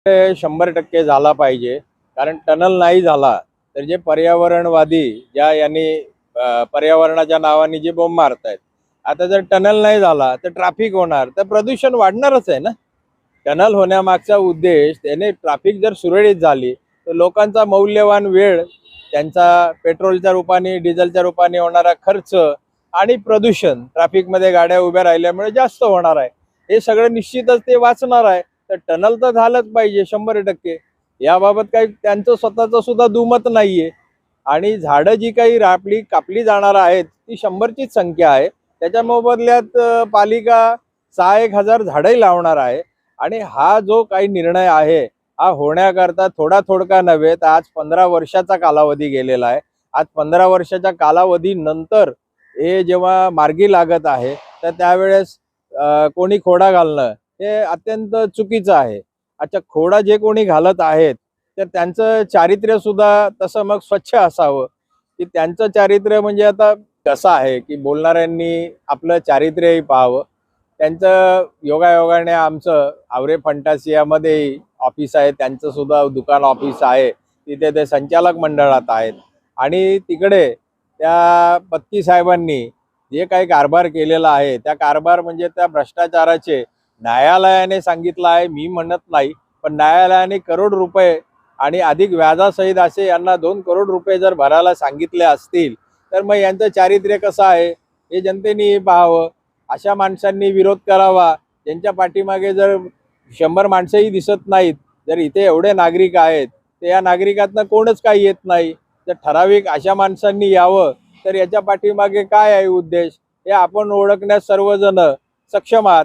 हे 100% झाला पाहिजे, कारण टनल नाही झाला तर जे पर्यावरणवादी ज्या यांनी पर्यावरणाच्या नावाने जे बोंब मारतायत, आता जर टनल नाही झाला तर ट्रॅफिक होणार, तर प्रदूषण वाढणारच आहे ना. टनल होण्यामागचा उद्देश त्याने ट्रॅफिक जर सुरळीत झाली तर लोकांचा मौल्यवान वेळ, त्यांचा पेट्रोलच्या रूपाने डिझेलच्या रूपाने होणारा खर्च आणि प्रदूषण, ट्रॅफिकमध्ये गाड्या उभ्या राहिल्यामुळे जास्त होणार आहे, हे सगळं निश्चितच ते वाचणार आहे. तर टनल तर झालंच पाहिजे 100%. याबाबत काही त्यांचं स्वतःचं सुद्धा दुमत नाहीये. आणि झाडं जी काही आपली कापली जाणार आहेत ती 100चीच संख्या आहे. त्याच्या मोबदल्यात पालिका 6,000-1,000 झाडंही लावणार आहे. आणि हा जो काही निर्णय आहे हा होण्याकरता थोडका नव्हे तर आज 15 वर्षाचा कालावधी गेलेला आहे. आज 15 वर्षाच्या कालावधीनंतर हे जेव्हा मार्गी लागत आहे तर त्यावेळेस कोणी खोडा घालणं हे अत्यंत चुकीचं आहे. अच्छा, खोडा जे कोणी घालत आहेत तर त्यांचं चारित्र्य सुद्धा तसं मग स्वच्छ असावं, की त्यांचं चारित्र्य म्हणजे आता कसं आहे की बोलणाऱ्यांनी आपलं चारित्र्यही पाहावं. त्यांचं योगायोगाने आमचं आवरे फंटासियामध्ये ऑफिस आहे, त्यांचं सुद्धा दुकान ऑफिस आहे, तिथे ते संचालक मंडळात आहेत. आणि तिकडे त्या पत्की साहेबांनी जे काही कारभार केलेला आहे त्या कारभार म्हणजे त्या भ्रष्टाचाराचे न्यायालयाने सांगितलं आहे, मी म्हणत नाही, पण न्यायालयाने करोड रुपये आणि अधिक व्याजासहित असे यांना 2 करोड रुपये जर भरायला सांगितले असतील तर मग यांचं चारित्र्य कसं आहे हे जनतेने पाहावं. अशा माणसांनी विरोध करावा ज्यांच्या पाठीमागे जर 100 माणसंही दिसत नाहीत. जर इथे एवढे नागरिक आहेत तर या नागरिकातनं कोणच काही येत नाही, तर ठराविक अशा माणसांनी यावं. तर याच्या पाठीमागे काय आहे उद्देश हे आपण ओळखण्यास सर्वजण सक्षम आहात.